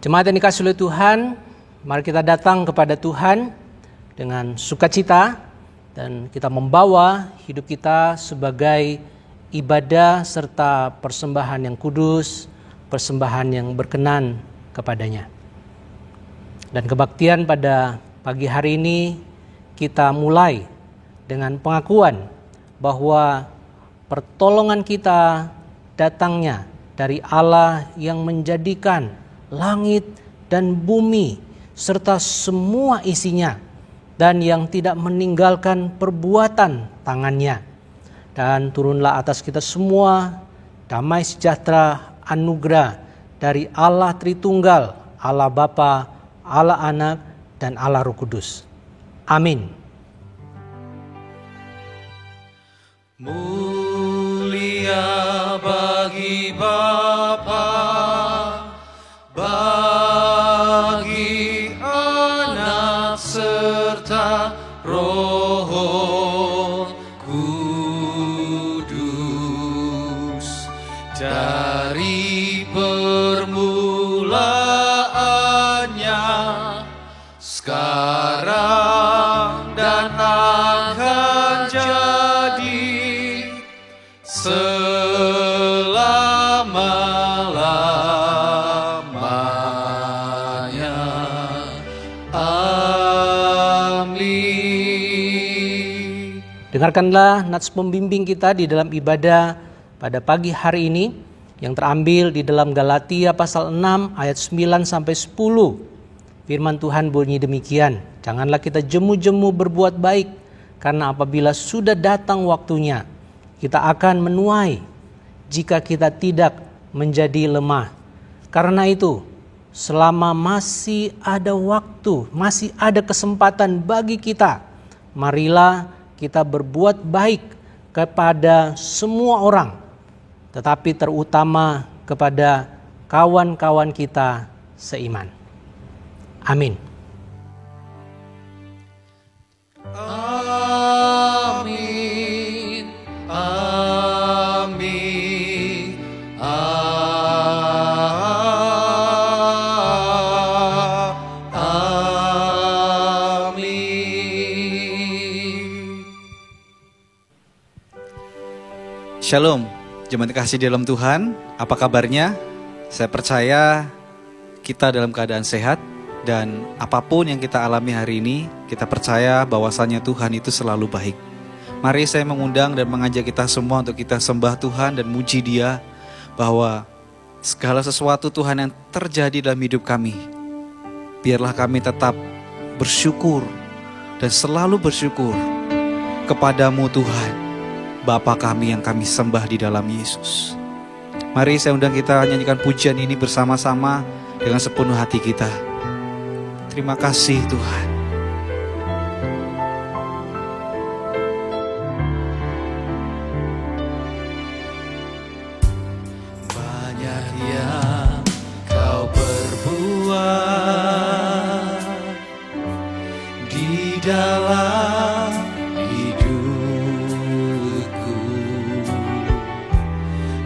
Jemaat yang dikasihi oleh Tuhan, mari kita datang kepada Tuhan dengan sukacita dan kita membawa hidup kita sebagai ibadah serta persembahan yang kudus, persembahan yang berkenan kepadanya. Dan kebaktian pada pagi hari ini kita mulai dengan pengakuan bahwa pertolongan kita datangnya dari Allah yang menjadikan langit dan bumi serta semua isinya, dan yang tidak meninggalkan perbuatan tangannya. Dan turunlah atas kita semua damai sejahtera anugerah dari Allah Tritunggal, Allah Bapa, Allah Anak, dan Allah Roh Kudus. Amin. Mulia bagi Bapa, bagi Anak serta Roh Kudus, dari permulaannya, sekarang dan akan jadi selama-lamanya. Amin. Dengarkanlah nats pembimbing kita di dalam ibadah pada pagi hari ini yang terambil di dalam Galatia pasal 6 ayat 9 sampai 10. Firman Tuhan bunyi demikian, janganlah kita jemu-jemu berbuat baik, karena apabila sudah datang waktunya, kita akan menuai jika kita tidak menjadi lemah. Karena itu, selama masih ada waktu, masih ada kesempatan bagi kita, marilah kita berbuat baik kepada semua orang, tetapi terutama kepada kawan-kawan kita seiman. Amin. Amin. Amin. Shalom, jemaat kasih di dalam Tuhan, apa kabarnya? Saya percaya kita dalam keadaan sehat dan apapun yang kita alami hari ini, kita percaya bahwasannya Tuhan itu selalu baik. Mari saya mengundang dan mengajak kita semua untuk kita sembah Tuhan dan muji Dia, bahwa segala sesuatu Tuhan yang terjadi dalam hidup kami, biarlah kami tetap bersyukur dan selalu bersyukur kepadamu Tuhan, Bapa kami yang kami sembah di dalam Yesus. Mari saya undang kita nyanyikan pujian ini bersama-sama dengan sepenuh hati kita. Terima kasih Tuhan. Banyak yang kau perbuat di dalam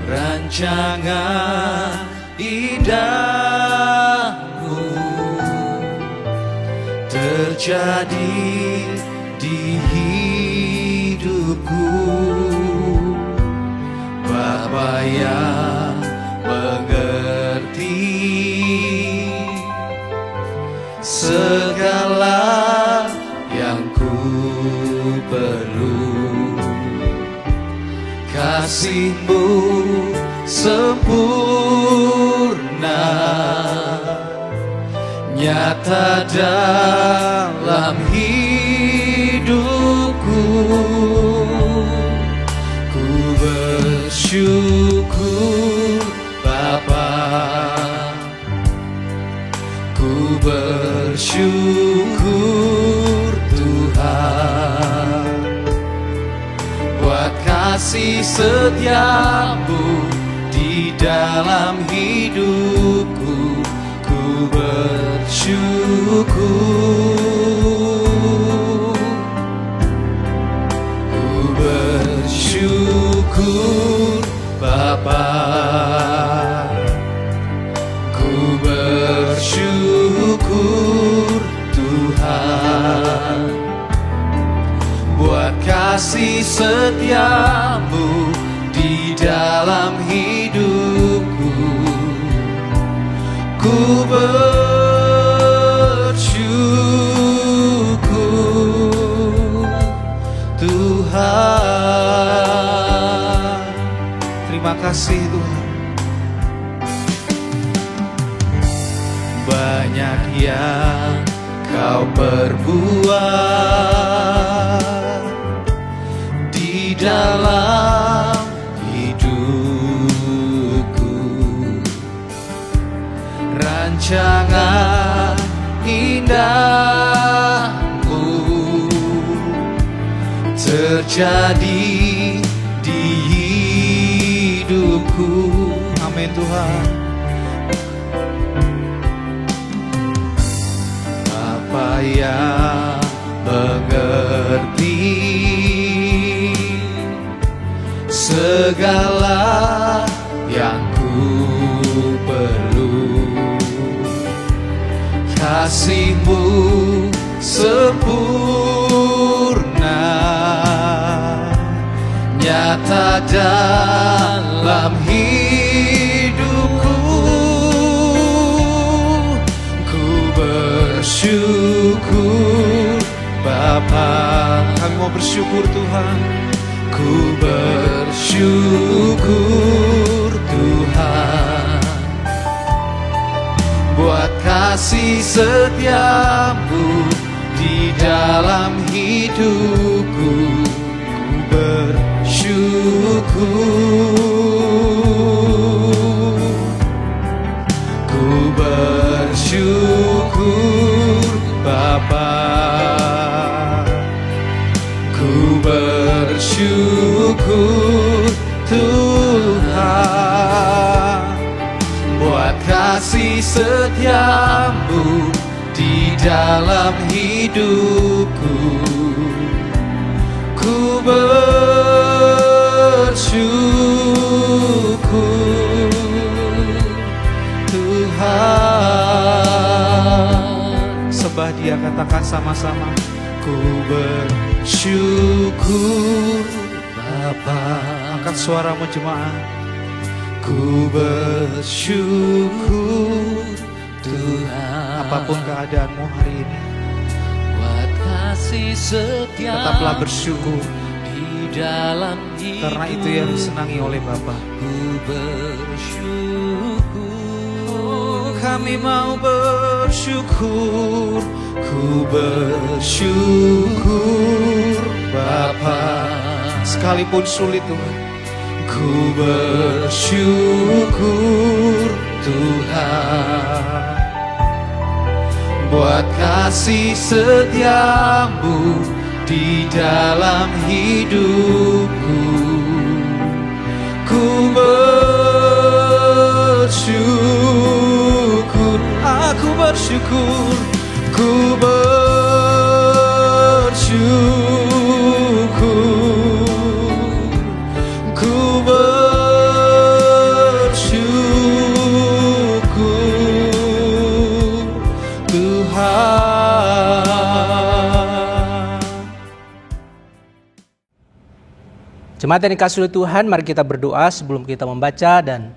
rancangan indahmu terjadi di hidupku. Bapa yang mengerti segala yang ku perlu, kasih-Mu sempurna nyata dalam hidupku. Ku bersyukur Bapa, ku bersyukur Tuhan, buat kasih setiamu di dalam hidupku. Ku bersyukur, ku bersyukur Bapa, ku bersyukur Tuhan, buat kasih setiamu di dalam hidupku. Ku bersyukur Tuhan. Terima kasih Tuhan. Banyak yang kau perbuat di dalam hidupku, rancangan indahmu terjadi di hidupku. Amin Tuhan. Apa yang mengerti segala yang ku perlu, kasih-Mu sempurna nyata dalam hidupku. Ku bersyukur Bapa, Kami mau bersyukur Tuhan. Ku bersyukur Tuhan buat kasih setiamu di dalam hidupku. Ku bersyukur, ku bersyukur Bapa, ku bersyukur Tuhan buat kasih setiamu di dalam hidupku. Ku bersyukur Tuhan. Sembah Dia, katakan sama-sama. Ku bersyukur Bapa. Angkat suaramu jemaat. Ku bersyukur Tuhan. Apapun keadaanmu hari ini, buat kasih setia tetaplah bersyukur, di dalam hidup. karena itu yang disenangi oleh Bapa. Ku bersyukur, Oh, kami mau bersyukur. ku bersyukur Bapa. Sekalipun sulit Tuhan, Ku bersyukur Tuhan buat kasih setiamu di dalam hidupku. Ku bersyukur, aku bersyukur, ku bersyukur, ku bersyukur Tuhan. Jemaat yang dikasihi oleh Tuhan, mari kita berdoa sebelum kita membaca dan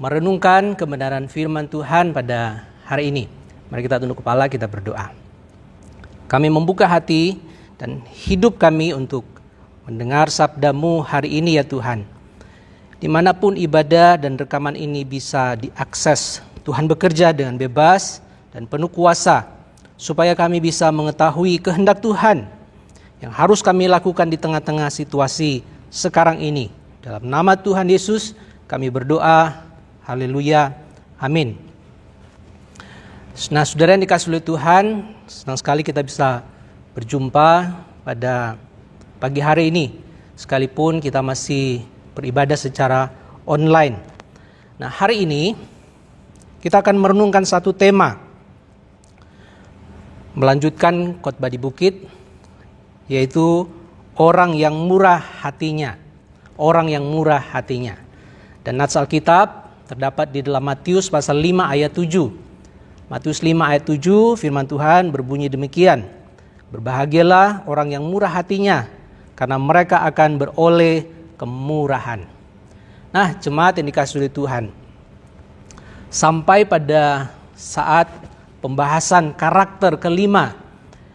merenungkan kebenaran firman Tuhan pada hari ini. Mari kita tunduk kepala, kita berdoa. Kami membuka hati dan hidup kami untuk mendengar sabda-Mu hari ini ya Tuhan. Dimanapun ibadah dan rekaman ini bisa diakses, Tuhan bekerja dengan bebas dan penuh kuasa, supaya kami bisa mengetahui kehendak Tuhan yang harus kami lakukan di tengah-tengah situasi sekarang ini. Dalam nama Tuhan Yesus kami berdoa, haleluya, amin. Nah, saudara yang dikasihi oleh Tuhan, senang sekali kita bisa berjumpa pada pagi hari ini, sekalipun kita masih beribadah secara online. Nah, hari ini kita akan merenungkan satu tema, melanjutkan khotbah di bukit, yaitu orang yang murah hatinya. Orang yang murah hatinya. Dan nats Alkitab terdapat di dalam Matius pasal 5 ayat 7. Matius 5 ayat 7, firman Tuhan berbunyi demikian. Berbahagialah orang yang murah hatinya, karena mereka akan beroleh kemurahan. Nah, jemaat yang dikasihi oleh Tuhan, sampai pada saat pembahasan karakter kelima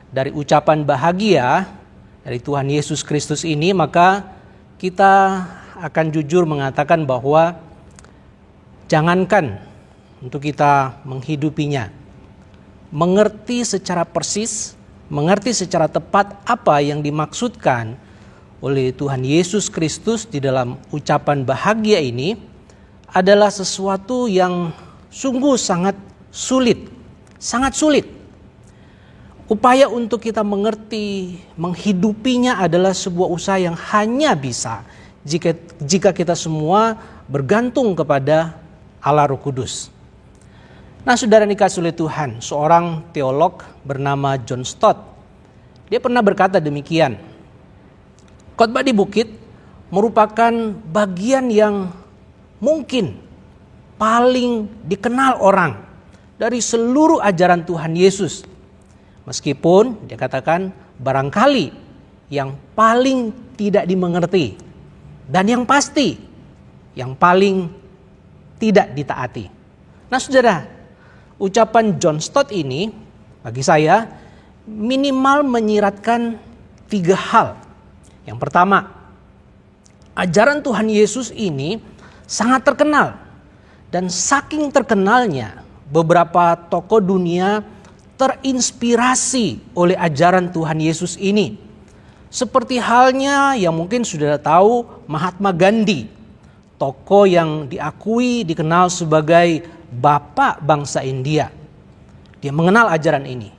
dari ucapan bahagia dari Tuhan Yesus Kristus ini, maka kita akan jujur mengatakan bahwa jangankan untuk kita menghidupinya, mengerti secara persis, mengerti secara tepat apa yang dimaksudkan oleh Tuhan Yesus Kristus di dalam ucapan bahagia ini adalah sesuatu yang sungguh sangat sulit, sangat sulit. Upaya untuk kita mengerti, menghidupinya adalah sebuah usaha yang hanya bisa jika kita semua bergantung kepada Allah Roh Kudus. Nah, saudara dikasihi oleh Tuhan, seorang teolog bernama John Stott, dia pernah berkata demikian. Khotbah di bukit merupakan bagian yang mungkin paling dikenal orang dari seluruh ajaran Tuhan Yesus. Meskipun dia katakan barangkali yang paling tidak dimengerti dan yang pasti yang paling tidak ditaati. Nah, saudara, ucapan John Stott ini bagi saya minimal menyiratkan 3 hal Yang pertama, ajaran Tuhan Yesus ini sangat terkenal. Dan saking terkenalnya, beberapa tokoh dunia terinspirasi oleh ajaran Tuhan Yesus ini. Seperti halnya yang mungkin sudah tahu Mahatma Gandhi, tokoh yang diakui dikenal sebagai bapak bangsa India. Dia mengenal ajaran ini.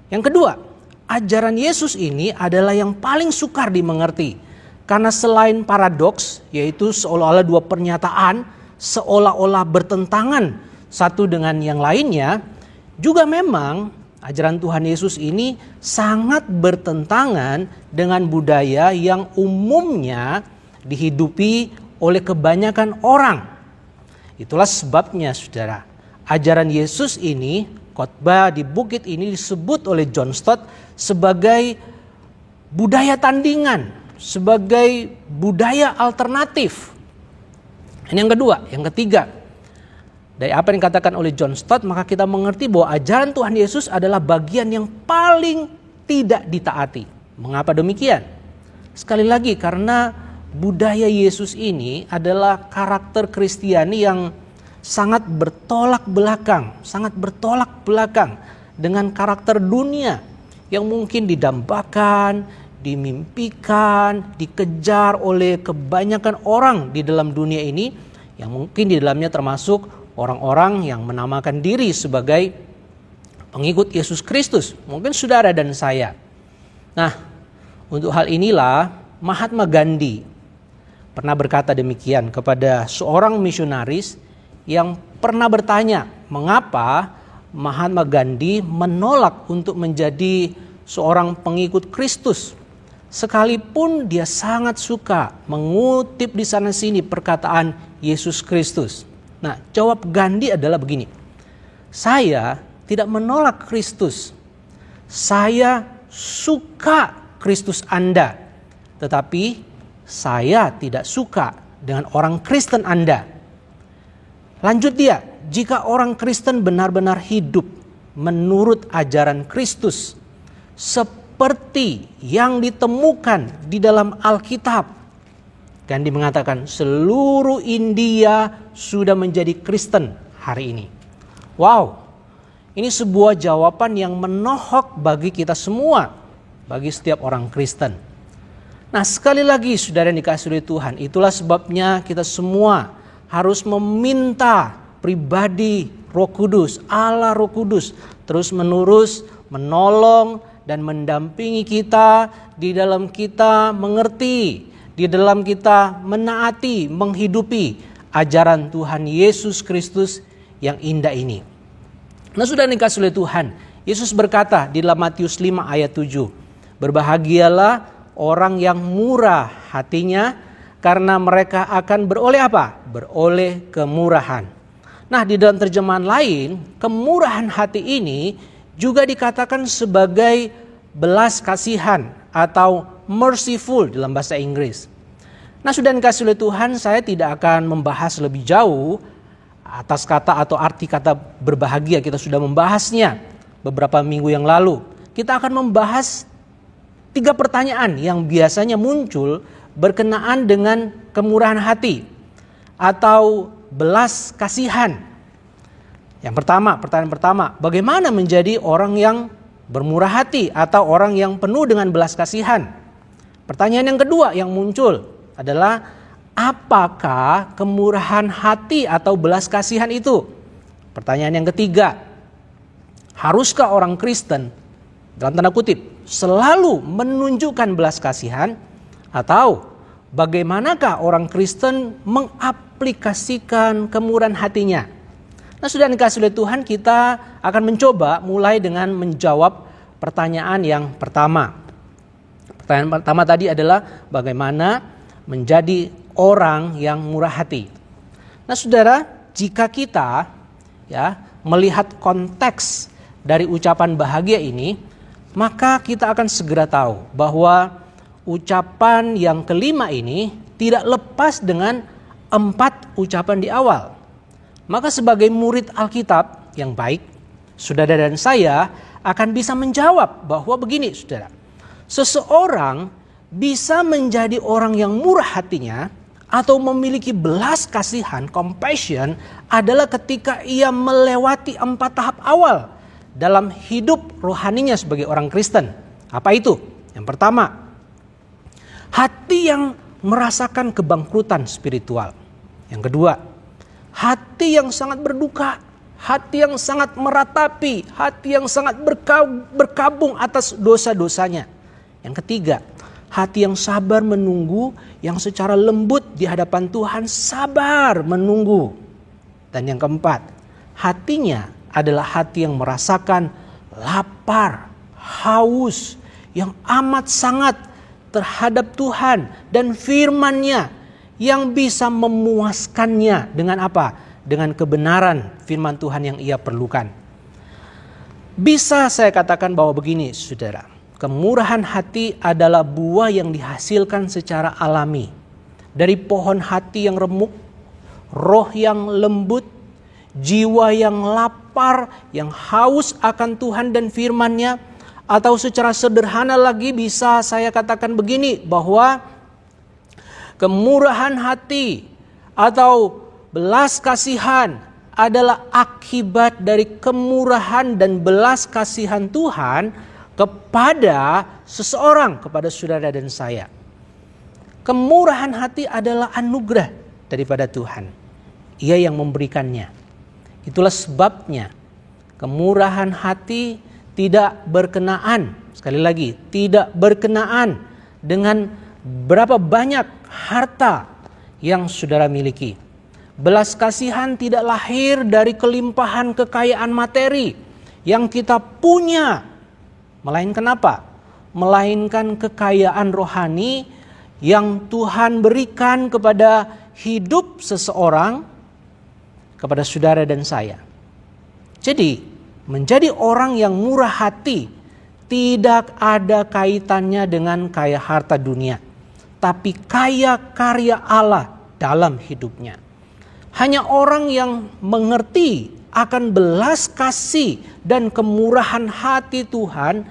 Yang kedua, ajaran Yesus ini adalah yang paling sukar dimengerti. Karena selain paradoks, yaitu seolah-olah dua pernyataan seolah-olah bertentangan satu dengan yang lainnya, juga memang ajaran Tuhan Yesus ini sangat bertentangan dengan budaya yang umumnya dihidupi oleh kebanyakan orang. Itulah sebabnya saudara, ajaran Yesus ini, khotbah di bukit ini disebut oleh John Stott sebagai budaya tandingan, sebagai budaya alternatif. Ini yang kedua. Yang ketiga, dari apa yang dikatakan oleh John Stott, maka kita mengerti bahwa ajaran Tuhan Yesus adalah bagian yang paling tidak ditaati. Mengapa demikian? Sekali lagi, karena budaya Yesus ini adalah karakter Kristiani yang sangat bertolak belakang dengan karakter dunia yang mungkin didambakan, dimimpikan, dikejar oleh kebanyakan orang di dalam dunia ini, yang mungkin di dalamnya termasuk orang-orang yang menamakan diri sebagai pengikut Yesus Kristus, mungkin saudara dan saya. Nah, untuk hal inilah Mahatma Gandhi pernah berkata demikian kepada seorang misionaris yang pernah bertanya mengapa Mahatma Gandhi menolak untuk menjadi seorang pengikut Kristus. Sekalipun dia sangat suka mengutip di sana sini perkataan Yesus Kristus. Nah, jawab Gandhi adalah begini. Saya tidak menolak Kristus. Saya suka Kristus Anda. Tetapi saya tidak suka dengan orang Kristen Anda. Lanjut dia, jika orang Kristen benar-benar hidup menurut ajaran Kristus, seperti yang ditemukan di dalam Alkitab. Gandhi mengatakan seluruh India sudah menjadi Kristen hari ini. Wow, ini sebuah jawaban yang menohok bagi kita semua, bagi setiap orang Kristen. Nah, sekali lagi saudara yang dikasihi oleh Tuhan, itulah sebabnya kita semua harus meminta pribadi Roh Kudus, Allah Roh Kudus, terus menerus menolong dan mendampingi kita di dalam kita mengerti, di dalam kita menaati, menghidupi ajaran Tuhan Yesus Kristus yang indah ini. Nah, sudah dikasih oleh Tuhan, Yesus berkata di dalam Matius 5 ayat 7, berbahagialah orang yang murah hatinya, karena mereka akan beroleh apa? Beroleh kemurahan. Nah, di dalam terjemahan lain, kemurahan hati ini juga dikatakan sebagai belas kasihan atau merciful dalam bahasa Inggris. Nah, sudah dikasih oleh Tuhan, saya tidak akan membahas lebih jauh atas kata atau arti kata berbahagia. Kita sudah membahasnya beberapa minggu yang lalu. Kita akan membahas 3 pertanyaan yang biasanya muncul berkenaan dengan kemurahan hati atau belas kasihan. Yang pertama, pertanyaan pertama, bagaimana menjadi orang yang bermurah hati atau orang yang penuh dengan belas kasihan? Pertanyaan yang kedua yang muncul adalah, apakah kemurahan hati atau belas kasihan itu? Pertanyaan yang ketiga, haruskah orang Kristen dalam tanda kutip selalu menunjukkan belas kasihan, atau bagaimanakah orang Kristen mengaplikasikan kemurahan hatinya? Nah, sudah dikasih oleh Tuhan, kita akan mencoba mulai dengan menjawab pertanyaan yang pertama. Pertanyaan pertama tadi adalah bagaimana menjadi orang yang murah hati. Nah, saudara, jika kita melihat konteks dari ucapan bahagia ini, maka kita akan segera tahu bahwa ucapan yang kelima ini tidak lepas dengan 4 ucapan di awal. Maka sebagai murid Alkitab yang baik, saudara dan saya akan bisa menjawab bahwa begini, saudara. Seseorang bisa menjadi orang yang murah hatinya atau memiliki belas kasihan, compassion, adalah ketika ia melewati 4 tahap awal dalam hidup rohaninya sebagai orang Kristen. Apa itu? Yang pertama, hati yang merasakan kebangkrutan spiritual. Yang kedua, hati yang sangat berduka, hati yang sangat meratapi, hati yang sangat berkabung atas dosa-dosanya. Yang ketiga, hati yang sabar menunggu, yang secara lembut di hadapan Tuhan sabar menunggu. Dan yang keempat, hatinya adalah hati yang merasakan lapar, haus, yang amat sangat terhadap Tuhan dan firman-Nya yang bisa memuaskannya dengan apa? Dengan kebenaran firman Tuhan yang ia perlukan. Bisa saya katakan bahwa begini, saudara. Kemurahan hati adalah buah yang dihasilkan secara alami. Dari pohon hati yang remuk, roh yang lembut, jiwa yang lapar, yang haus akan Tuhan dan firman-Nya. Atau secara sederhana lagi bisa saya katakan begini, bahwa kemurahan hati atau belas kasihan adalah akibat dari kemurahan dan belas kasihan Tuhan kepada seseorang, kepada saudara dan saya. Kemurahan hati adalah anugerah daripada Tuhan. Ia yang memberikannya. Itulah sebabnya kemurahan hati tidak berkenaan, sekali lagi, tidak berkenaan dengan berapa banyak harta yang saudara miliki. Belas kasihan tidak lahir dari kelimpahan kekayaan materi yang kita punya. Melainkan apa? Melainkan kekayaan rohani yang Tuhan berikan kepada hidup seseorang, kepada saudara dan saya. Jadi, menjadi orang yang murah hati tidak ada kaitannya dengan kaya harta dunia, tapi kaya karya Allah dalam hidupnya. Hanya orang yang mengerti akan belas kasih dan kemurahan hati Tuhan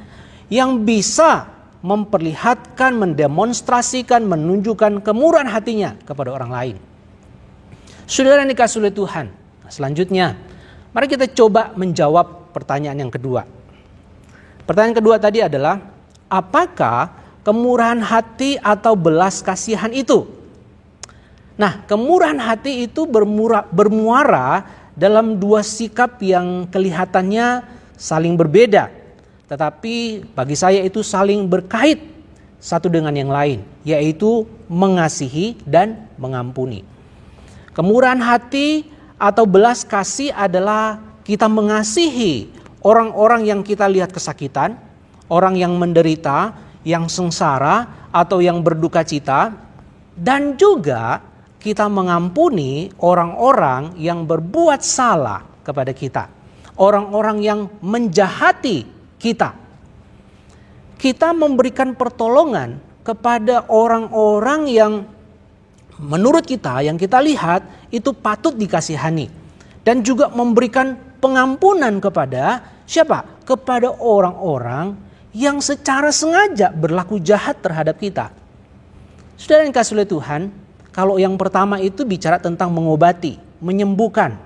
yang bisa memperlihatkan, mendemonstrasikan, menunjukkan kemurahan hatinya kepada orang lain. Saudara yang dikasihi oleh Tuhan, selanjutnya mari kita coba menjawab pertanyaan yang kedua. Pertanyaan kedua tadi adalah, apakah kemurahan hati atau belas kasihan itu? Nah, kemurahan hati itu bermuara dalam dua sikap yang kelihatannya saling berbeda. Tetapi bagi saya itu saling berkait satu dengan yang lain, yaitu mengasihi dan mengampuni. Kemurahan hati atau belas kasih adalah kita mengasihi orang-orang yang kita lihat kesakitan, orang yang menderita, yang sengsara atau yang berduka cita, dan juga kita mengampuni orang-orang yang berbuat salah kepada kita, orang-orang yang menjahati kita. Kita memberikan pertolongan kepada orang-orang yang menurut kita, yang kita lihat itu patut dikasihani, dan juga memberikan pengampunan kepada siapa? Kepada orang-orang yang secara sengaja berlaku jahat terhadap kita. Saudara yang dikasihi oleh Tuhan, kalau yang pertama itu bicara tentang mengobati, menyembuhkan,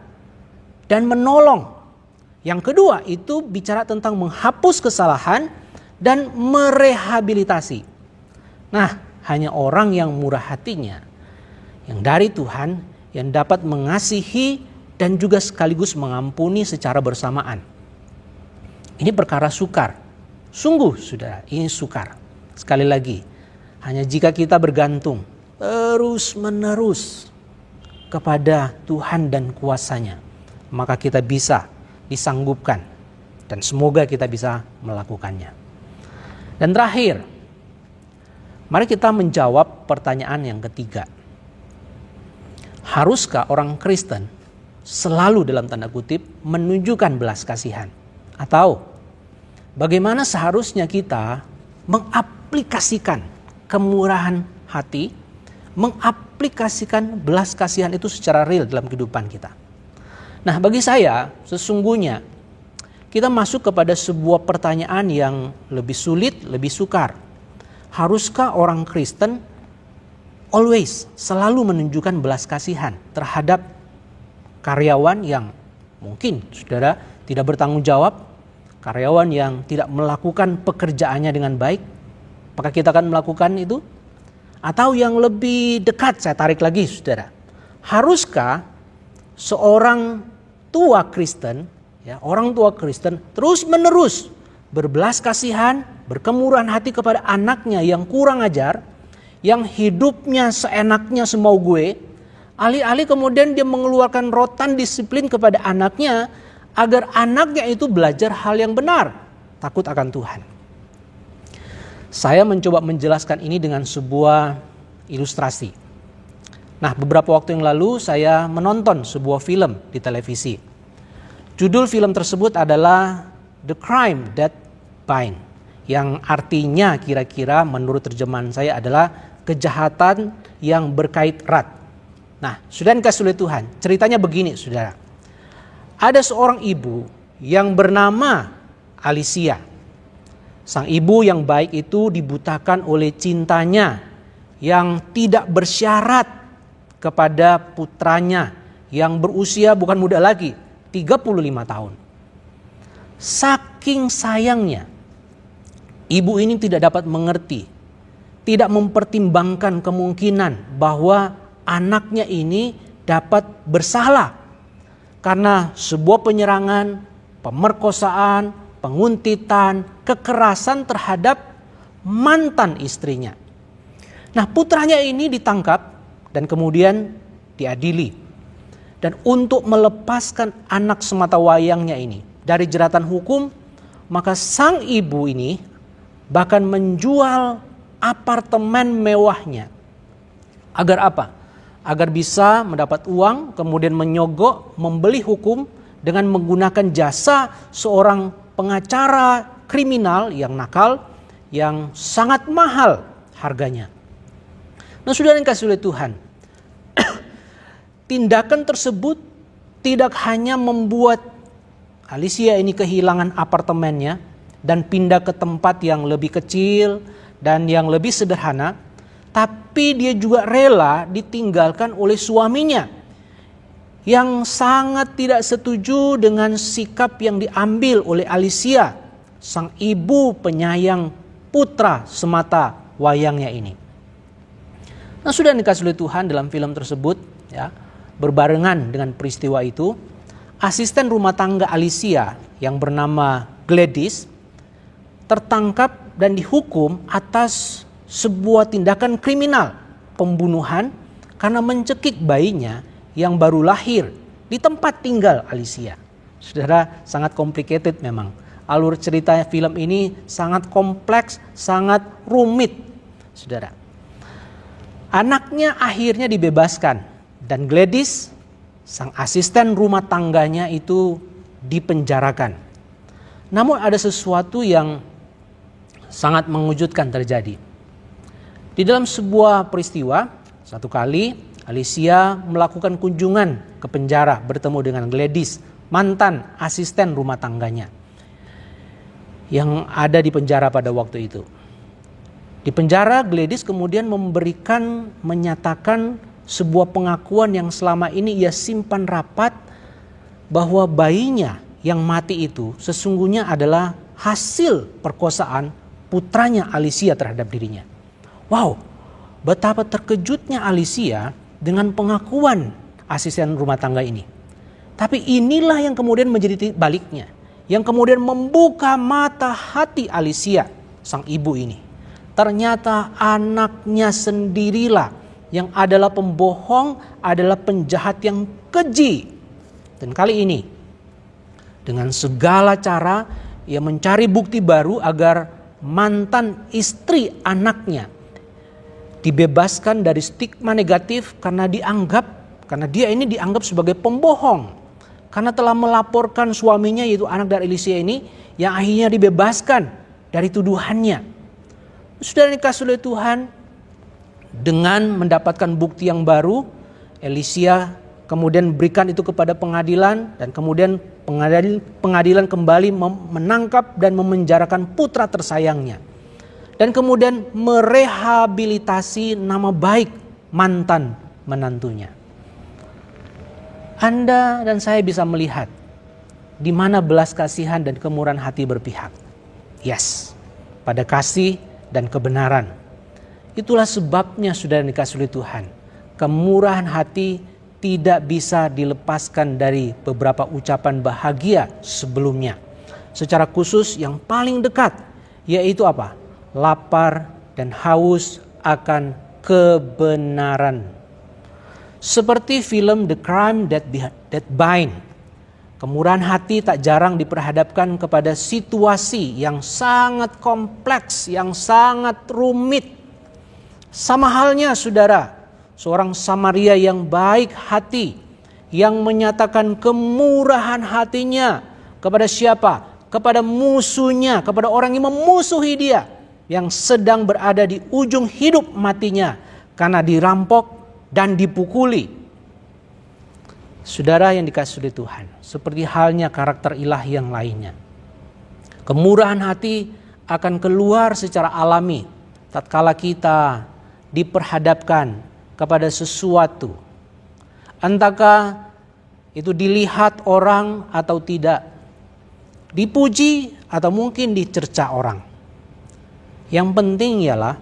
dan menolong. Yang kedua itu bicara tentang menghapus kesalahan dan merehabilitasi. Nah, hanya orang yang murah hatinya, yang dari Tuhan, yang dapat mengasihi dan juga sekaligus mengampuni secara bersamaan. Ini perkara sukar. Sungguh, saudara, ini sukar. Sekali lagi, hanya jika kita bergantung terus-menerus kepada Tuhan dan kuasa-Nya, maka kita bisa disanggupkan dan semoga kita bisa melakukannya. Dan terakhir, mari kita menjawab pertanyaan yang ketiga. Haruskah orang Kristen selalu dalam tanda kutip menunjukkan belas kasihan? Atau bagaimana seharusnya kita mengaplikasikan kemurahan hati, mengaplikasikan belas kasihan itu secara real dalam kehidupan kita? Nah, bagi saya sesungguhnya kita masuk kepada sebuah pertanyaan yang lebih sulit, lebih sukar. Haruskah orang Kristen always selalu menunjukkan belas kasihan terhadap karyawan yang mungkin saudara tidak bertanggung jawab, karyawan yang tidak melakukan pekerjaannya dengan baik? Apakah kita akan melakukan itu? Atau yang lebih dekat, saya tarik lagi saudara, haruskah seorang tua Kristen, ya, orang tua Kristen terus menerus berbelas kasihan, berkemurahan hati kepada anaknya yang kurang ajar, yang hidupnya seenaknya semau gue, alih-alih kemudian dia mengeluarkan rotan disiplin kepada anaknya agar anaknya itu belajar hal yang benar, takut akan Tuhan. Saya mencoba menjelaskan ini dengan sebuah ilustrasi. Nah, beberapa waktu yang lalu saya menonton sebuah film di televisi. Judul film tersebut adalah The Crime That Bind, yang artinya kira-kira menurut terjemahan saya adalah kejahatan yang berkait erat. Nah, saudara yang dikasihi oleh Tuhan, ceritanya begini saudara. Ada seorang ibu yang bernama Alicia. Sang ibu yang baik itu dibutakan oleh cintanya yang tidak bersyarat kepada putranya yang berusia bukan muda lagi, 35 tahun. Saking sayangnya, ibu ini tidak dapat mengerti, tidak mempertimbangkan kemungkinan bahwa anaknya ini dapat bersalah karena sebuah penyerangan, pemerkosaan, penguntitan, kekerasan terhadap mantan istrinya. Nah, putranya ini ditangkap dan kemudian diadili. Dan untuk melepaskan anak sematawayangnya ini dari jeratan hukum, maka sang ibu ini bahkan menjual apartemen mewahnya. Agar apa? Agar bisa mendapat uang, kemudian menyogok, membeli hukum dengan menggunakan jasa seorang pengacara kriminal yang nakal, yang sangat mahal harganya. Nah, saudara yang dikasihi oleh Tuhan, tindakan tersebut tidak hanya membuat Alicia ini kehilangan apartemennya dan pindah ke tempat yang lebih kecil dan yang lebih sederhana, tapi dia juga rela ditinggalkan oleh suaminya yang sangat tidak setuju dengan sikap yang diambil oleh Alicia, sang ibu penyayang putra semata wayangnya ini. Nah, sudah dikasih oleh Tuhan dalam film tersebut, ya, berbarengan dengan peristiwa itu, asisten rumah tangga Alicia yang bernama Gladys tertangkap dan dihukum atas sebuah tindakan kriminal, pembunuhan, karena mencekik bayinya yang baru lahir di tempat tinggal Alicia. Saudara, sangat complicated memang. Alur cerita film ini sangat kompleks, sangat rumit, saudara. Anaknya akhirnya dibebaskan dan Gladys, sang asisten rumah tangganya itu dipenjarakan. Namun ada sesuatu yang sangat mengejutkan terjadi. Di dalam sebuah peristiwa, satu kali Alicia melakukan kunjungan ke penjara bertemu dengan Gladys, mantan asisten rumah tangganya yang ada di penjara pada waktu itu. Di penjara, Gladys kemudian menyatakan sebuah pengakuan yang selama ini ia simpan rapat, bahwa bayinya yang mati itu sesungguhnya adalah hasil perkosaan putranya Alicia terhadap dirinya. Wow, betapa terkejutnya Alicia dengan pengakuan asisten rumah tangga ini. Tapi inilah yang kemudian menjadi baliknya, yang kemudian membuka mata hati Alicia, sang ibu ini. Ternyata anaknya sendirilah yang adalah pembohong, adalah penjahat yang keji. Dan kali ini, dengan segala cara, ia mencari bukti baru agar mantan istri anaknya dibebaskan dari stigma negatif karena dia ini dianggap sebagai pembohong. Karena telah melaporkan suaminya, yaitu anak dari Alicia ini, yang akhirnya dibebaskan dari tuduhannya. Sudah dikasih oleh Tuhan, dengan mendapatkan bukti yang baru, Alicia kemudian berikan itu kepada pengadilan, dan kemudian pengadilan kembali menangkap dan memenjarakan putra tersayangnya. dan kemudian merehabilitasi nama baik mantan menantunya. Anda dan saya bisa melihat di mana belas kasihan dan kemurahan hati berpihak. Yes, pada kasih dan kebenaran. Itulah sebabnya saudara yang dikasihi oleh Tuhan, kemurahan hati tidak bisa dilepaskan dari beberapa ucapan bahagia sebelumnya. Secara khusus yang paling dekat, yaitu apa? Lapar dan haus akan kebenaran. Seperti film The Crime That Bind, kemurahan hati tak jarang diperhadapkan kepada situasi yang sangat kompleks, yang sangat rumit. Sama halnya saudara, seorang Samaria yang baik hati, yang menyatakan kemurahan hatinya kepada siapa? Kepada musuhnya, kepada orang yang memusuhi dia, yang sedang berada di ujung hidup matinya karena dirampok dan dipukuli. Saudara yang dikasihi oleh Tuhan, seperti halnya karakter ilahi yang lainnya, kemurahan hati akan keluar secara alami tatkala kita diperhadapkan kepada sesuatu, entahkah itu dilihat orang atau tidak, dipuji atau mungkin dicerca orang. Yang penting ialah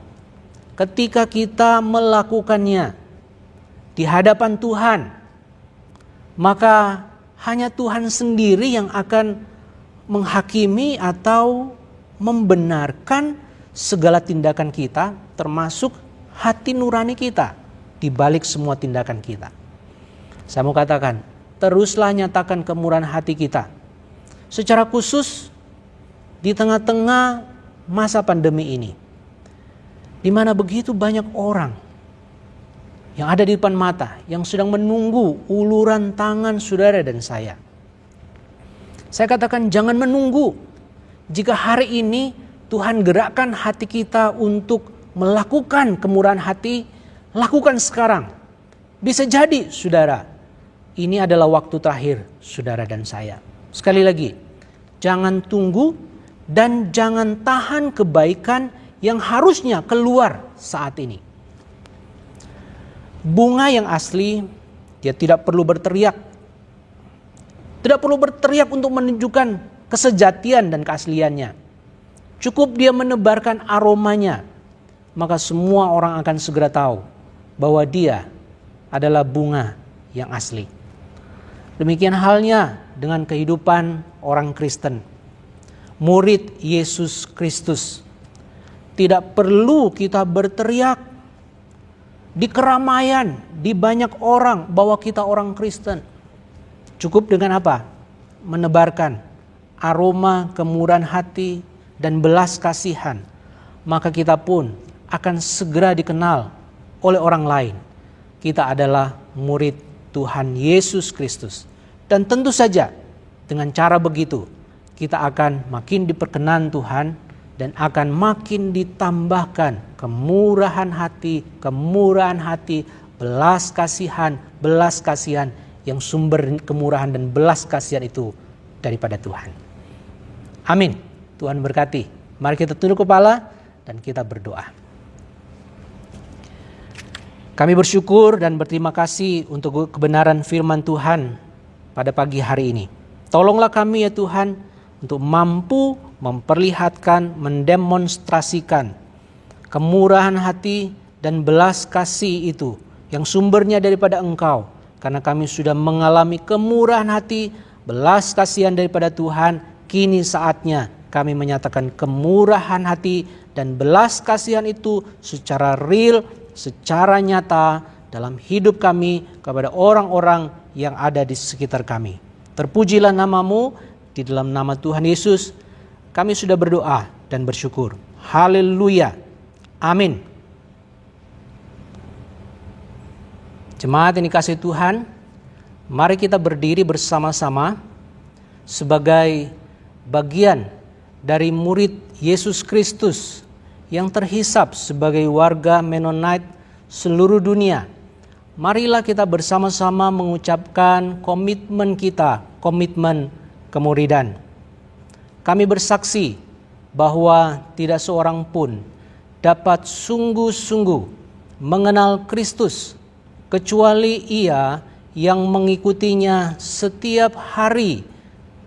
ketika kita melakukannya di hadapan Tuhan, maka hanya Tuhan sendiri yang akan menghakimi atau membenarkan segala tindakan kita, termasuk hati nurani kita di balik semua tindakan kita. Saya mau katakan, teruslah nyatakan kemurahan hati kita. Secara khusus di tengah-tengah masa pandemi ini, di mana begitu banyak orang yang ada di depan mata, yang sedang menunggu uluran tangan saudara dan saya. Saya katakan jangan menunggu. Jika hari ini Tuhan gerakkan hati kita untuk melakukan kemurahan hati, lakukan sekarang. Bisa jadi saudara, ini adalah waktu terakhir saudara dan saya. Sekali lagi, jangan tunggu dan jangan tahan kebaikan yang harusnya keluar saat ini. Bunga yang asli, dia tidak perlu berteriak. Tidak perlu berteriak untuk menunjukkan kesejatian dan keasliannya. Cukup dia menebarkan aromanya, maka semua orang akan segera tahu bahwa dia adalah bunga yang asli. Demikian halnya dengan kehidupan orang Kristen, murid Yesus Kristus. Tidak perlu kita berteriak di keramaian, di banyak orang bahwa kita orang Kristen. Cukup dengan apa? Menebarkan aroma kemurahan hati dan belas kasihan. Maka kita pun akan segera dikenal oleh orang lain. Kita adalah murid Tuhan Yesus Kristus. Dan tentu saja dengan cara begitu kita akan makin diperkenan Tuhan dan akan makin ditambahkan kemurahan hati, belas kasihan yang sumber kemurahan dan belas kasihan itu daripada Tuhan. Amin. Tuhan berkati. Mari kita tunduk kepala dan kita berdoa. Kami bersyukur dan berterima kasih untuk kebenaran firman Tuhan pada pagi hari ini. Tolonglah kami ya Tuhan untuk mampu memperlihatkan, mendemonstrasikan kemurahan hati dan belas kasih itu yang sumbernya daripada Engkau. Karena kami sudah mengalami kemurahan hati, belas kasihan daripada Tuhan, kini saatnya kami menyatakan kemurahan hati dan belas kasihan itu secara real, secara nyata dalam hidup kami kepada orang-orang yang ada di sekitar kami. Terpujilah nama-Mu, di dalam nama Tuhan Yesus kami sudah berdoa dan bersyukur. Haleluya. Amin. Jemaat yang dikasihi Tuhan, mari kita berdiri bersama-sama sebagai bagian dari murid Yesus Kristus yang terhisap sebagai warga Mennonite seluruh dunia. Marilah kita bersama-sama mengucapkan komitmen kita, komitmen kemuridan. Kami bersaksi bahwa tidak seorang pun dapat sungguh-sungguh mengenal Kristus kecuali ia yang mengikutinya setiap hari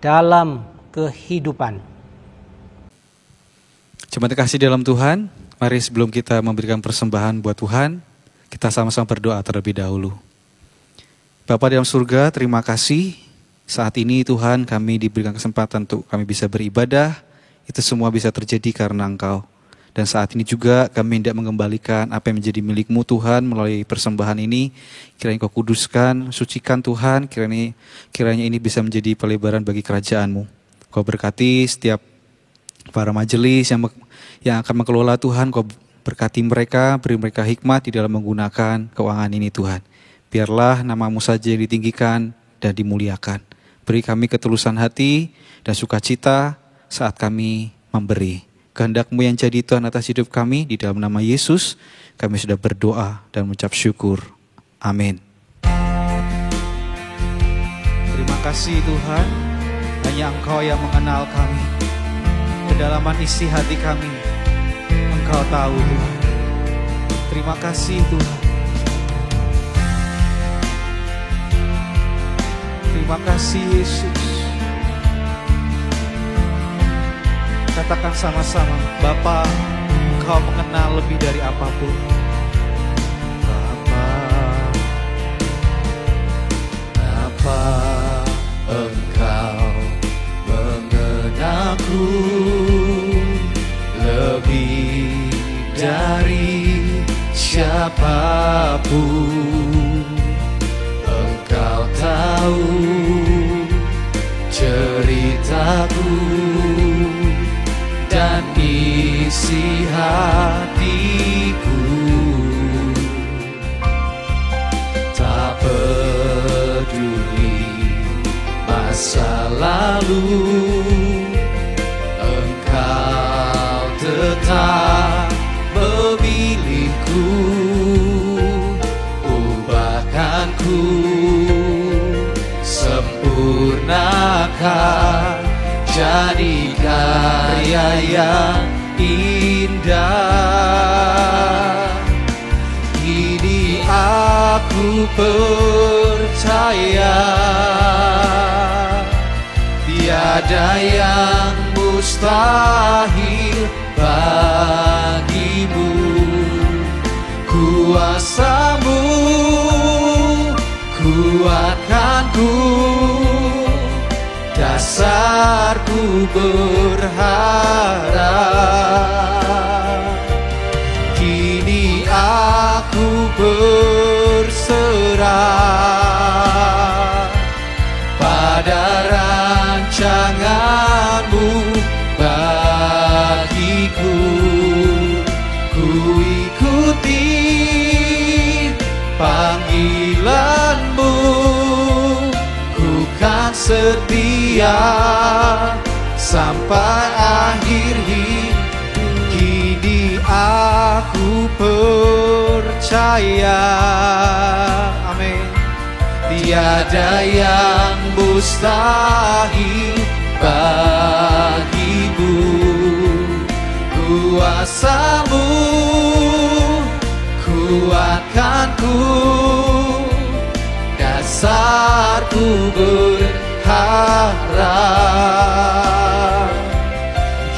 dalam kehidupan. Jemaat kasih dalam Tuhan, mari sebelum kita memberikan persembahan buat Tuhan, kita sama-sama berdoa terlebih dahulu. Bapa dalam surga, terima kasih saat ini Tuhan kami diberikan kesempatan untuk kami bisa beribadah. Itu semua bisa terjadi karena Engkau. Dan saat ini juga kami hendak mengembalikan apa yang menjadi milik-Mu Tuhan melalui persembahan ini. Kiranya Kau kuduskan, sucikan Tuhan, kiranya ini bisa menjadi pelebaran bagi kerajaan-Mu. Kau berkati setiap para majelis yang akan mengelola Tuhan, Kau berkati mereka, beri mereka hikmat di dalam menggunakan keuangan ini Tuhan. Biarlah nama-Mu saja yang ditinggikan dan dimuliakan. Beri kami ketulusan hati dan sukacita saat kami memberi. Kehendak-Mu yang jadi Tuhan atas hidup kami, di dalam nama Yesus kami sudah berdoa dan mengucap syukur. Amin. Terima kasih Tuhan, hanya Engkau yang mengenal kami. Kedalaman isi hati kami Engkau tahu Tuhan. Terima kasih Tuhan. Terima kasih Yesus. Katakan sama-sama, Bapa, Engkau mengenal lebih dari apapun. Bapa, apa Engkau mengenalku lebih dari siapapun. Engkau tahu ceritaku dan isi hatiku. Tak peduli masa lalu, Engkau tetap memilihku. Ubahkanku, sempurnakan, jadi karya yang indah. Kini aku percaya tiada yang mustahil bagimu. Kuasa-Mu kuatkanku, dasarku berharap. Kini aku berserah pada rancangan-Mu bagiku. Ku ikuti panggilan-Mu, ku kan setia sampai akhir hidup. Kini aku percaya, amin, tiada yang mustahil bagimu. Kuasa-Mu kuatkanku, dasarku berharap.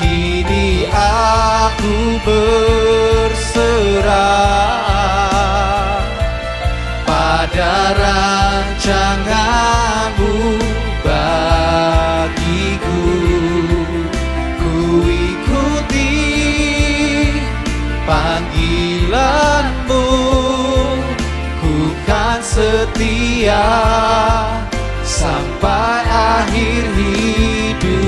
Kini aku berserah pada rancangan-Mu bagiku. Ku ikuti panggilan-Mu, ku kan setia sampai akhir hidupku.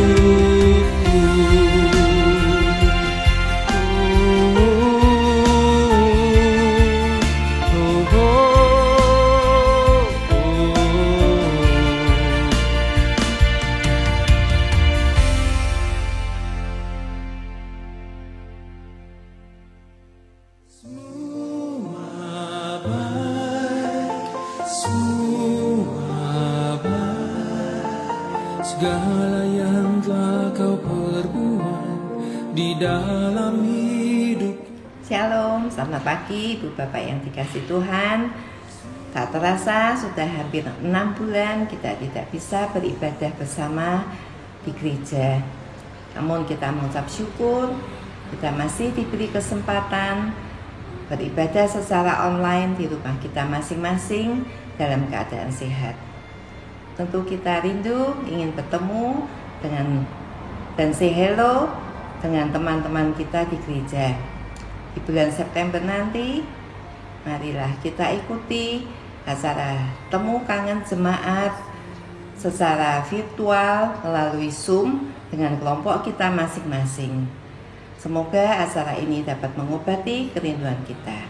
Segala yang telah Kau perbuat di dalam hidup. Shalom, selamat pagi Ibu Bapak yang dikasih Tuhan. Tak terasa sudah hampir 6 bulan kita tidak bisa beribadah bersama di gereja. Namun kita mengucap syukur, kita masih diberi kesempatan beribadah secara online di rumah kita masing-masing dalam keadaan sehat. Tentu kita rindu ingin bertemu dengan dan say hello dengan teman-teman kita di gereja. Di bulan September nanti, marilah kita ikuti acara temu kangen jemaat secara virtual melalui Zoom dengan kelompok kita masing-masing. Semoga acara ini dapat mengobati kerinduan kita.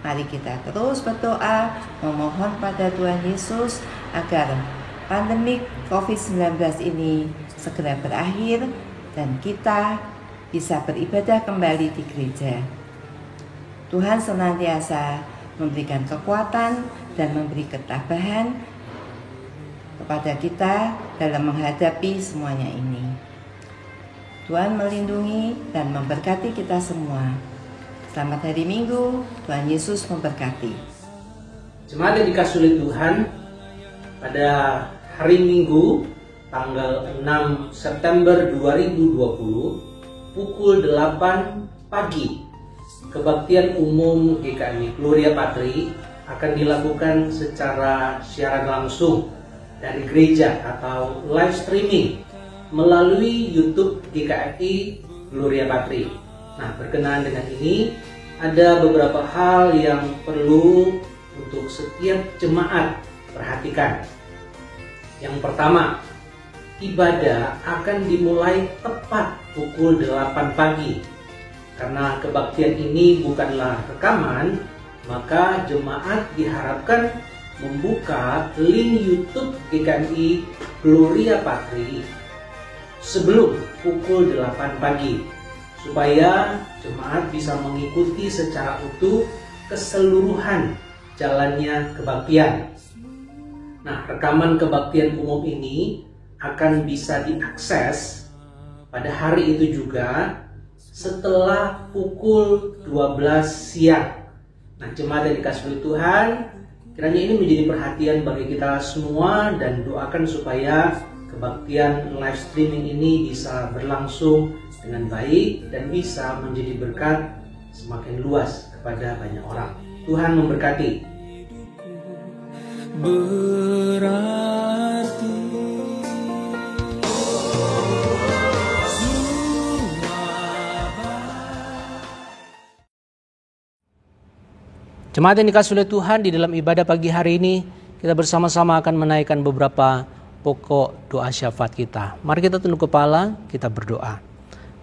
Mari kita terus berdoa, memohon pada Tuhan Yesus agar pandemi COVID-19 ini segera berakhir dan kita bisa beribadah kembali di gereja. Tuhan senantiasa memberikan kekuatan dan memberi ketabahan kepada kita dalam menghadapi semuanya ini. Tuhan melindungi dan memberkati kita semua. Selamat hari Minggu, Tuhan Yesus memberkati. Jemaat yang dikasihi oleh Tuhan, pada hari Minggu tanggal 6 September 2020 pukul 8 pagi, kebaktian umum GKMI Gloria Patri akan dilakukan secara siaran langsung dari gereja atau live streaming melalui YouTube GKMI Gloria Patri. Nah, berkenaan dengan ini ada beberapa hal yang perlu untuk setiap jemaat perhatikan. Yang pertama, ibadah akan dimulai tepat pukul 8 pagi. Karena kebaktian ini bukanlah rekaman, maka jemaat diharapkan membuka link YouTube GKMI Gloria Patri sebelum pukul 8 pagi supaya jemaat bisa mengikuti secara utuh keseluruhan jalannya kebaktian. Nah, rekaman kebaktian umum ini akan bisa diakses pada hari itu juga setelah pukul 12 siang. Nah, jemaat yang dikasihi oleh Tuhan, kiranya ini menjadi perhatian bagi kita semua dan doakan supaya kebaktian live streaming ini bisa berlangsung dengan baik dan bisa menjadi berkat semakin luas kepada banyak orang. Tuhan memberkati. Berarti Jemaat yang dikasihi oleh Tuhan, di dalam ibadah pagi hari ini kita bersama-sama akan menaikkan beberapa pokok doa syafaat kita. Mari kita tunduk kepala, kita berdoa.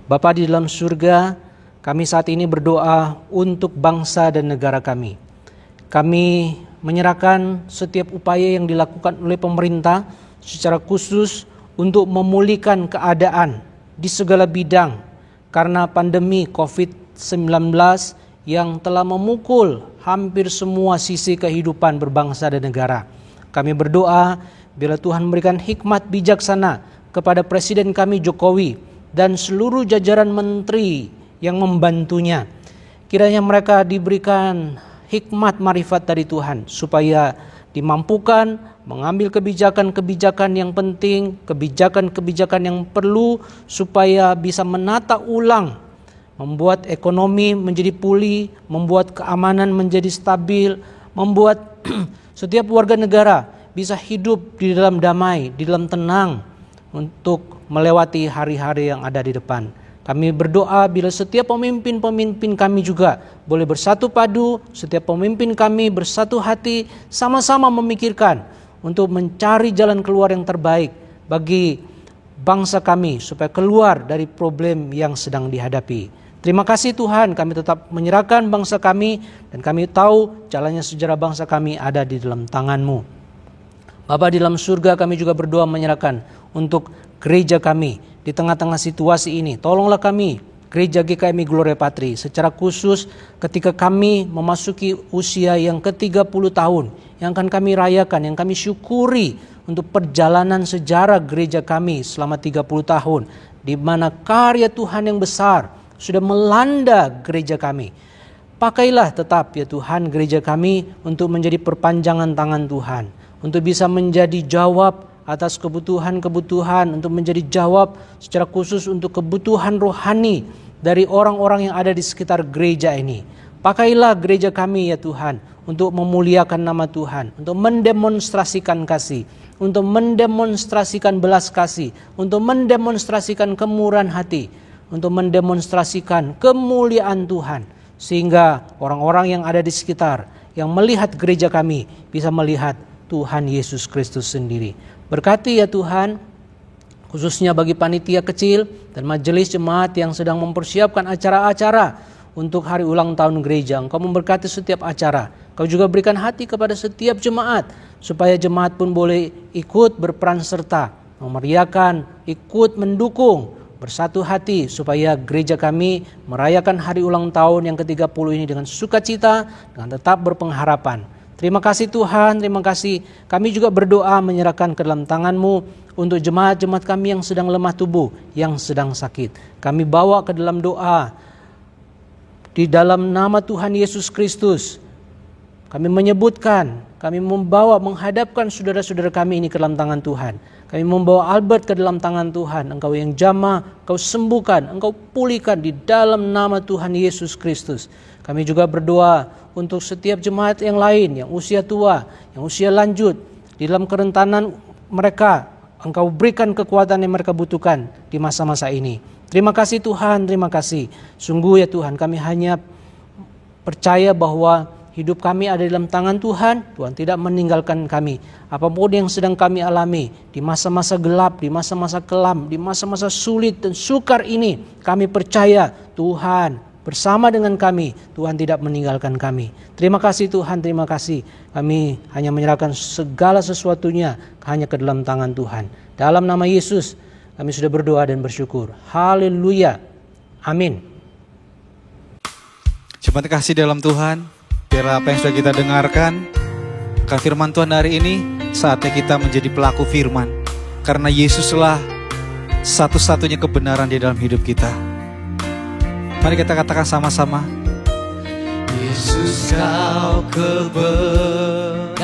Bapa di dalam surga, kami saat ini berdoa untuk bangsa dan negara kami. Kami menyerahkan setiap upaya yang dilakukan oleh pemerintah secara khusus untuk memulihkan keadaan di segala bidang karena pandemi COVID-19 yang telah memukul hampir semua sisi kehidupan berbangsa dan negara. Kami berdoa bila Tuhan memberikan hikmat bijaksana kepada Presiden kami Jokowi dan seluruh jajaran menteri yang membantunya. Kiranya mereka diberikan hikmat marifat dari Tuhan supaya dimampukan mengambil kebijakan-kebijakan yang penting, kebijakan-kebijakan yang perlu supaya bisa menata ulang, membuat ekonomi menjadi pulih, membuat keamanan menjadi stabil, membuat setiap warga negara bisa hidup di dalam damai, di dalam tenang untuk melewati hari-hari yang ada di depan. Kami berdoa bila setiap pemimpin-pemimpin kami juga boleh bersatu padu, setiap pemimpin kami bersatu hati, sama-sama memikirkan untuk mencari jalan keluar yang terbaik bagi bangsa kami supaya keluar dari problem yang sedang dihadapi. Terima kasih Tuhan, kami tetap menyerahkan bangsa kami dan kami tahu jalannya sejarah bangsa kami ada di dalam tangan-Mu. Bapa di dalam surga, kami juga berdoa menyerahkan untuk gereja kami di tengah-tengah situasi ini. Tolonglah kami, gereja GKMI Gloria Patri, secara khusus ketika kami memasuki usia yang ke-30 tahun, yang akan kami rayakan, yang kami syukuri untuk perjalanan sejarah gereja kami selama 30 tahun, di mana karya Tuhan yang besar sudah melanda gereja kami. Pakailah tetap ya Tuhan gereja kami untuk menjadi perpanjangan tangan Tuhan, untuk bisa menjadi jawab atas kebutuhan-kebutuhan, untuk menjadi jawab secara khusus untuk kebutuhan rohani dari orang-orang yang ada di sekitar gereja ini. Pakailah gereja kami ya Tuhan untuk memuliakan nama Tuhan, untuk mendemonstrasikan kasih, untuk mendemonstrasikan belas kasih, untuk mendemonstrasikan kemurahan hati, untuk mendemonstrasikan kemuliaan Tuhan, sehingga orang-orang yang ada di sekitar yang melihat gereja kami bisa melihat Tuhan Yesus Kristus sendiri. Berkati ya Tuhan, khususnya bagi panitia kecil dan majelis jemaat yang sedang mempersiapkan acara-acara untuk hari ulang tahun gereja. Engkau memberkati setiap acara. Kau juga berikan hati kepada setiap jemaat, supaya jemaat pun boleh ikut berperan serta, memeriahkan, ikut mendukung, bersatu hati supaya gereja kami merayakan hari ulang tahun yang ke-30 ini dengan sukacita, dengan tetap berpengharapan. Terima kasih Tuhan, terima kasih. Kami juga berdoa menyerahkan ke dalam tangan-Mu untuk jemaat-jemaat kami yang sedang lemah tubuh, yang sedang sakit. Kami bawa ke dalam doa di dalam nama Tuhan Yesus Kristus. Kami menyebutkan, kami membawa, menghadapkan saudara-saudara kami ini ke dalam tangan Tuhan. Kami membawa Albert ke dalam tangan Tuhan. Engkau yang jamah, Engkau sembuhkan, Engkau pulihkan di dalam nama Tuhan Yesus Kristus. Kami juga berdoa untuk setiap jemaat yang lain, yang usia tua, yang usia lanjut, di dalam kerentanan mereka, Engkau berikan kekuatan yang mereka butuhkan di masa-masa ini. Terima kasih Tuhan, terima kasih. Sungguh ya Tuhan, kami hanya percaya bahwa hidup kami ada dalam tangan Tuhan. Tuhan tidak meninggalkan kami. Apapun yang sedang kami alami di masa-masa gelap, di masa-masa kelam, di masa-masa sulit dan sukar ini, kami percaya Tuhan bersama dengan kami. Tuhan tidak meninggalkan kami. Terima kasih Tuhan, terima kasih. Kami hanya menyerahkan segala sesuatunya hanya ke dalam tangan Tuhan. Dalam nama Yesus kami sudah berdoa dan bersyukur. Haleluya. Amin. Jemaat kasih dalam Tuhan, biarlah apa yang sudah kita dengarkan, akan firman Tuhan hari ini, saatnya kita menjadi pelaku firman. Karena Yesuslah satu-satunya kebenaran di dalam hidup kita. Mari kita katakan sama-sama. Yesus kau kebenaran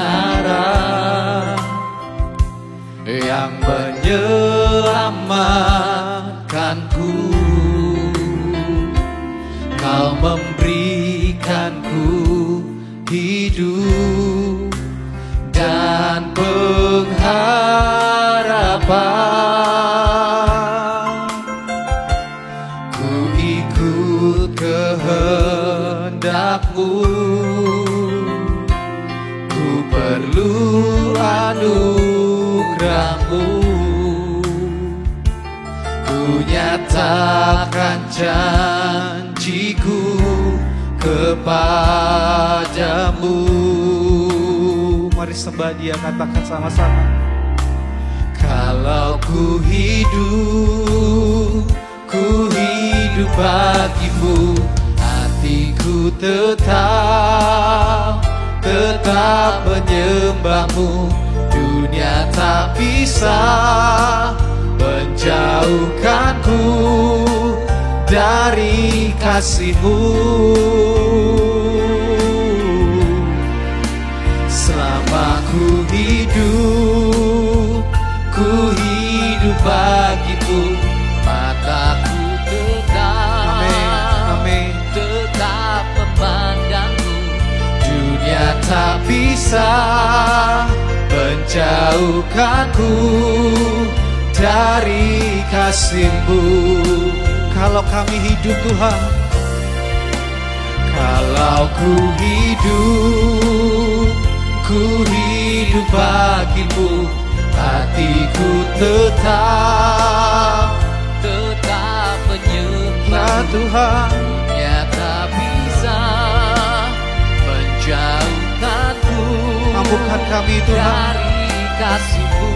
yang menyelamatkanku. Kau memberikanku hidup dan pengharapan. Ku ikut kehendak-Mu, ku perlu anugerah-Mu. Ku nyatakan janjiku kepadamu. Mari sembah Dia, katakan sama-sama. Kalau ku hidup bagimu, hatiku tetap menyembah-Mu. Dunia tak bisa menjauhkanku dari kasih-Mu. Selama ku hidup bagimu, mataku tetap memandang-Mu. Dunia tak bisa menjauhkanku dari kasih-Mu. Kalau kami hidup Tuhan, kalau ku hidup bagimu, hatiku tetap menyembah Tuhan. Dunia tak bisa menjauhkanku Mampukan kami Tuhan dari kasih-Mu.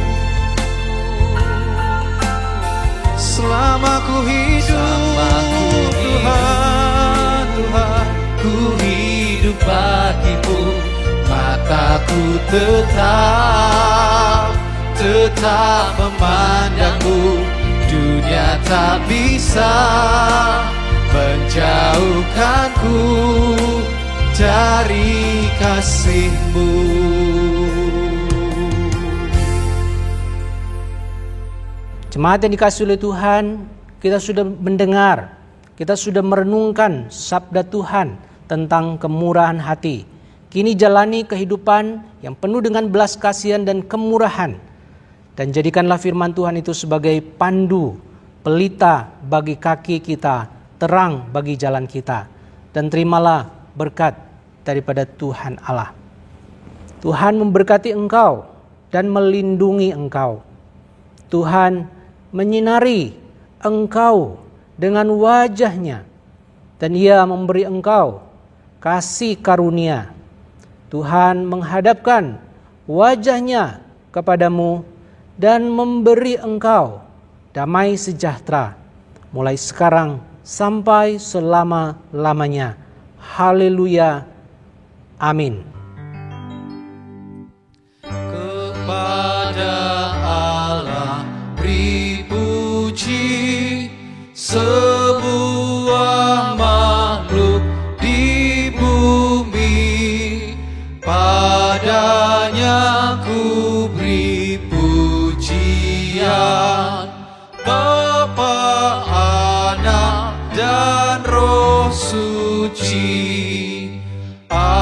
Selama ku hidup Tuhan, ku hidup bagimu, mataku tetap memandang-Mu. Dunia tak bisa menjauhkanku dari kasih-Mu. Jemaat yang dikasihi oleh Tuhan, kita sudah mendengar, kita sudah merenungkan sabda Tuhan tentang kemurahan hati. Kini jalani kehidupan yang penuh dengan belas kasihan dan kemurahan. Dan jadikanlah firman Tuhan itu sebagai pandu, pelita bagi kaki kita, terang bagi jalan kita. Dan terimalah berkat daripada Tuhan Allah. Tuhan memberkati engkau dan melindungi engkau. Tuhan menyinari engkau dengan wajah-Nya, dan Ia memberi engkau kasih karunia. Tuhan menghadapkan wajah-Nya kepadamu dan memberi engkau damai sejahtera mulai sekarang sampai selama-lamanya. Haleluya. Amin. Kepada Allah beri puji, semua makhluk di bumi, padanya ku beri pujian. Bapa, Anak, dan Roh Suci. Amin.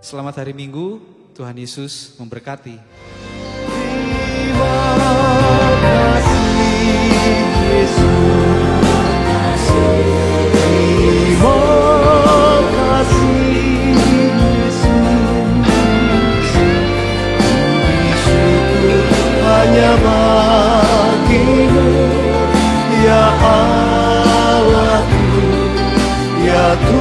Selamat hari Minggu, Tuhan Yesus memberkati. Terima kasih Yesus. Terima kasih Yesus. Syukur hanya bagi-Mu, ya Allahku, ya Tuhan.